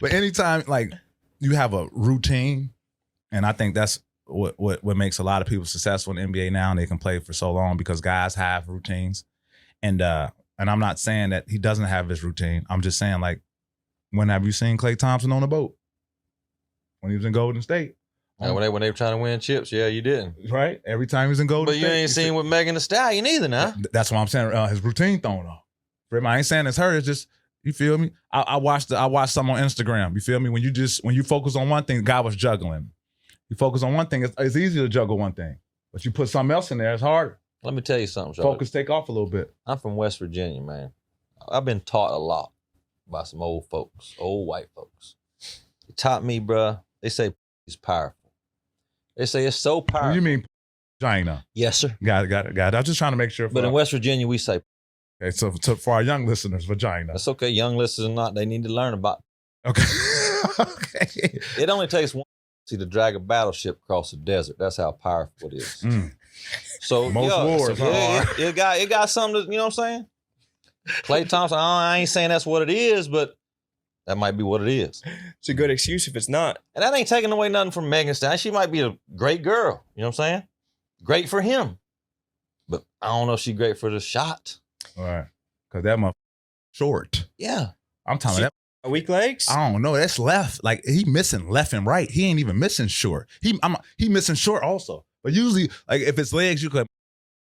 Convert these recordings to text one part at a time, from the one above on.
But anytime like you have a routine, and I think that's what makes a lot of people successful in the NBA now, and they can play for so long because guys have routines. And I'm not saying that he doesn't have his routine. I'm just saying, like, when have you seen Klay Thompson on a boat? When he was in Golden State. And when they were trying to win chips, yeah, you didn't. Right? Every time he was in Golden State. But you ain't seen with Megan Thee Stallion either now. That's what I'm saying. His routine thrown off. I ain't saying it's her. It's just, you feel me? I watched some on Instagram. You feel me? When you focus on one thing, the guy was juggling. You focus on one thing, it's easy to juggle one thing. But you put something else in there, it's harder. Let me tell you something, Charlotte. Focus take off a little bit. I'm from West Virginia, man. I've been taught a lot by some old folks, old white folks. They taught me, bruh, they say it's powerful. They say it's so powerful. What do you mean vagina? Yes, sir. Got it. I'm just trying to make sure. But in West Virginia, we say. Okay, so for our young listeners, vagina. That's okay. Young listeners or not, they need to learn about it. Okay. Okay. It only takes one to drag a battleship across the desert. That's how powerful it is. So most wars it got something to, you know what I'm saying? Klay Thompson, I ain't saying that's what it is, but that might be what it is. It's a good excuse if it's not. And that ain't taking away nothing from Megan Thee Stallion. She might be a great girl. You know what I'm saying? Great for him. But I don't know if she's great for the shot. All right. Because that motherfucker short. Yeah. I'm telling you. Weak legs? I don't know. That's left. Like, he missing left and right. He ain't even missing short. He missing short also. But usually, like, if it's legs, you could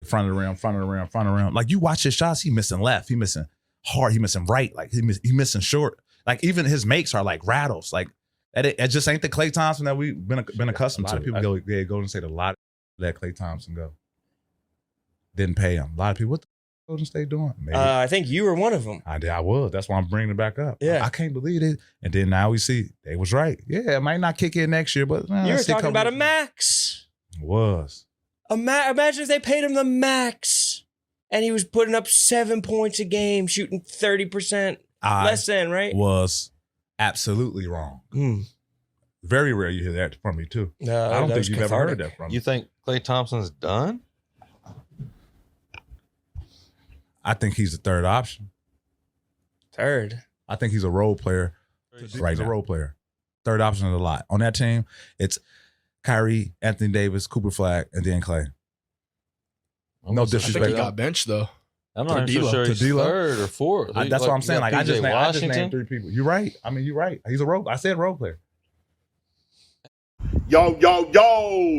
front of the rim. Like, you watch his shots, he missing left. He missing hard. He missing right. Like, he missing short. Like, even his makes are like rattles. Like, it just ain't the Klay Thompson that we've been accustomed to. A lot of people go Golden State a lot. Let Klay Thompson go. Didn't pay him. A lot of people, what the Golden State doing? Maybe. I think you were one of them. I was. That's why I'm bringing it back up. Yeah. I can't believe it. And then now we see they was right. Yeah, it might not kick in next year, but you were talking about a max. It was. Imagine if they paid him the max and he was putting up 7 points a game, shooting 30% less than, right? Was absolutely wrong. Very rare you hear that from me, too. No, I don't think you've ever heard that from me. You think Klay Thompson's done? I think he's the third option. Third? I think he's a role player. Right, he's a role player. Third option is a lot. On that team, it's Kyrie, Anthony Davis, Cooper Flag, and then Klay. No disrespect. I think he got benched, though. I'm not even sure he's third or fourth. That's what I'm saying. Like, I just named 3 people. You're right. I mean, you're right. He's a role. I said role player. Yo,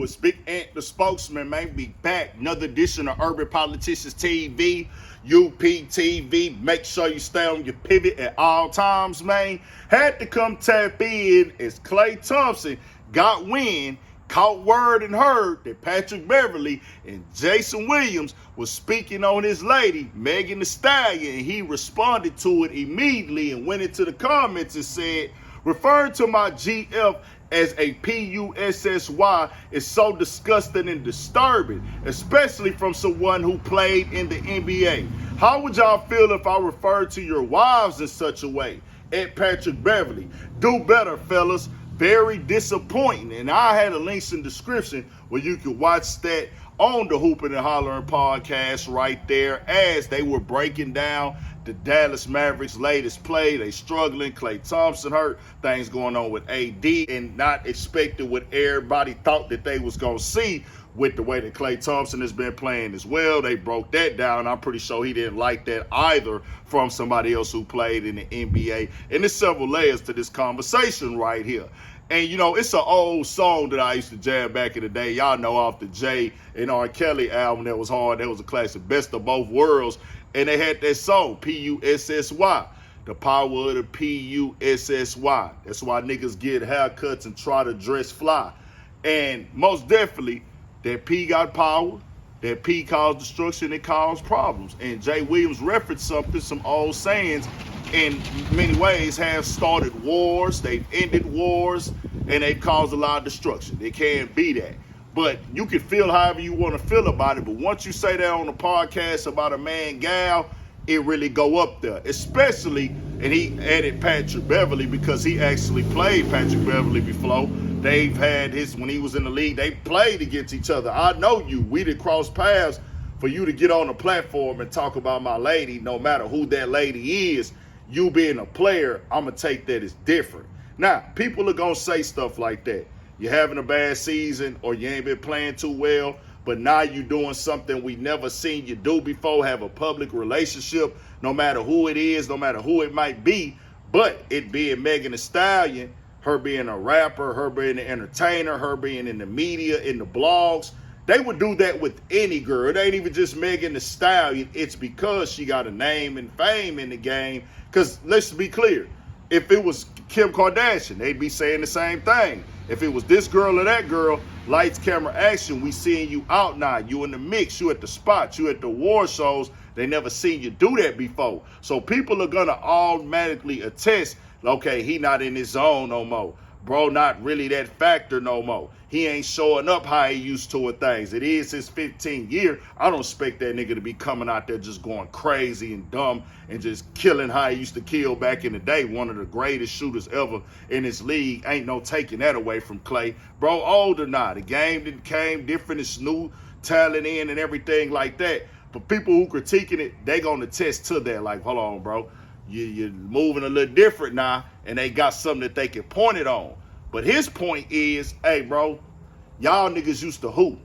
it's Big Ant, the spokesman, man. Be back. Another edition of Urban Politicians TV, UPTV. Make sure you stay on your pivot at all times, man. Had to come tap in as Klay Thompson got wind, caught word and heard that Patrick Beverley and Jason Williams was speaking on his lady, Megan Thee Stallion, and he responded to it immediately and went into the comments and said, referring to my GF as a PUSSY is so disgusting and disturbing, especially from someone who played in the NBA. How would y'all feel if I referred to your wives in such a way? At Patrick Beverley. Do better, fellas. Very disappointing. And I had a links in the description where you could watch that on the Hoopin' and Hollering podcast right there as they were breaking down the Dallas Mavericks' latest play. They struggling. Klay Thompson hurt. Things going on with AD and not expected what everybody thought that they was going to see with the way that Klay Thompson has been playing as well. They broke that down. I'm pretty sure he didn't like that either from somebody else who played in the NBA. And there's several layers to this conversation right here. And, you know, it's an old song that I used to jam back in the day. Y'all know off the Jay and R. Kelly album that was hard. That was a classic, Best of Both Worlds. And they had that song, PUSSY. The power of the PUSSY. That's why niggas get haircuts and try to dress fly. And most definitely, that P got power. That P caused destruction. It caused problems. And Jay Williams referenced some old sayings in many ways have started wars, they've ended wars, and they've caused a lot of destruction. It can't be that. But you can feel however you want to feel about it. But once you say that on a podcast about a man gal, it really go up there. Especially, and he added Patrick Beverley because he actually played Patrick Beverley before. They've had when he was in the league, they played against each other. I know you. We did cross paths. For you to get on a platform and talk about my lady, no matter who that lady is, you being a player, I'm going to take that as different. Now, people are going to say stuff like that. You're having a bad season or you ain't been playing too well, but now you're doing something we never seen you do before, have a public relationship, no matter who it is, no matter who it might be, but it being Megan Thee Stallion, her being a rapper, her being an entertainer, her being in the media, in the blogs, they would do that with any girl. It ain't even just Megan Thee Stallion. It's because she got a name and fame in the game. Because let's be clear, if it was Kim Kardashian, they'd be saying the same thing. If it was this girl or that girl, lights, camera, action, we seeing you out now. You in the mix, you at the spot, you at the war shows. They never seen you do that before. So people are going to automatically attest, okay, he not in his zone no more. Bro, not really that factor no more. He ain't showing up how he used to with things. It is his 15th year. I don't expect that nigga to be coming out there just going crazy and dumb and just killing how he used to kill back in the day. One of the greatest shooters ever in this league. Ain't no taking that away from Klay. Bro, older now. The game didn't came different. It's new talent in and everything like that. But people who critiquing it, they gonna attest to that. Like, hold on, bro. You're moving a little different now, and they got something that they can point it on. But his point is, hey, bro, y'all niggas used to hoop.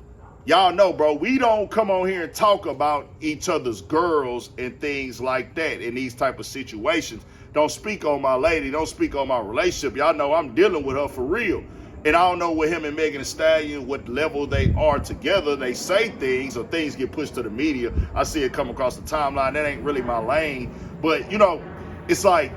Y'all know, bro, we don't come on here and talk about each other's girls and things like that in these type of situations. Don't speak on my lady. Don't speak on my relationship. Y'all know I'm dealing with her for real. And I don't know with him and Megan Thee Stallion, what level they are together. They say things or things get pushed to the media. I see it come across the timeline. That ain't really my lane. But, you know, it's like,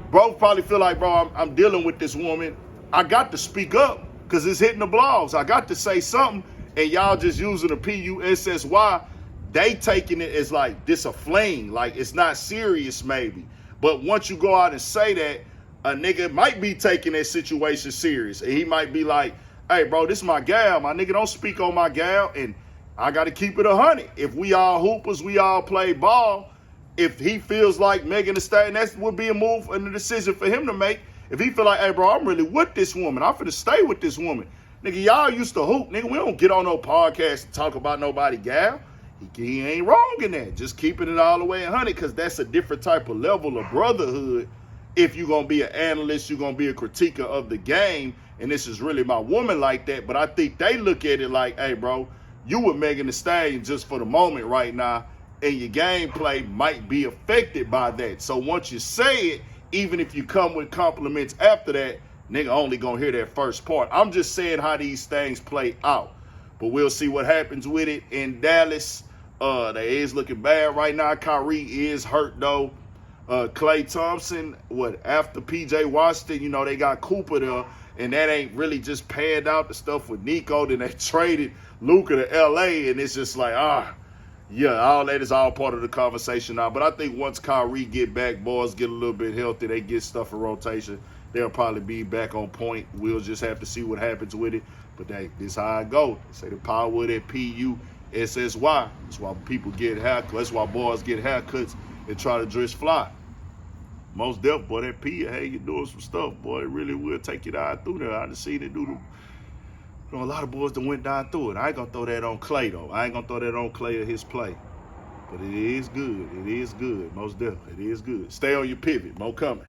bro probably feel like, bro, I'm dealing with this woman. I got to speak up because it's hitting the blogs. I got to say something. And y'all just using the PUSSY. They taking it as like this a fling. Like it's not serious maybe. But once you go out and say that, a nigga might be taking that situation serious. And he might be like, hey, bro, this is my gal. My nigga don't speak on my gal. And I got to keep it 100. If we all hoopers, we all play ball. If he feels like Megan Thee Stallion, that would be a move and a decision for him to make. If he feel like, hey, bro, I'm really with this woman. I'm finna stay with this woman. Nigga, y'all used to hoop. Nigga, we don't get on no podcast and talk about nobody gal. He ain't wrong in that. Just keeping it all the way 100 because that's a different type of level of brotherhood. If you're going to be an analyst, you're going to be a critiquer of the game, and this is really my woman like that. But I think they look at it like, hey, bro, you with Megan Thee Stallion just for the moment right now, and your gameplay might be affected by that. So once you say it, even if you come with compliments after that, nigga only going to hear that first part. I'm just saying how these things play out. But we'll see what happens with it in Dallas. They is looking bad right now. Kyrie is hurt, though. Klay Thompson, after PJ Washington, you know, they got Cooper there, and that ain't really just panned out the stuff with Nico. Then they traded Luka to LA, and it's just like, yeah, all that is all part of the conversation now. But I think once Kyrie get back, boys get a little bit healthy, they get stuff in rotation, they'll probably be back on point. We'll just have to see what happens with it. But this is how it go. They say the power of that PUSSY. That's why people get haircuts. That's why boys get haircuts and try to dress fly. Most deaf, boy, that P, hey, you doing some stuff, boy. It really will take you down through there. I just seen it do you know, a lot of boys that went down through it. I ain't gonna throw that on Klay, though. I ain't gonna throw that on Klay or his play. But it is good. It is good. Most definitely. It is good. Stay on your pivot. More coming.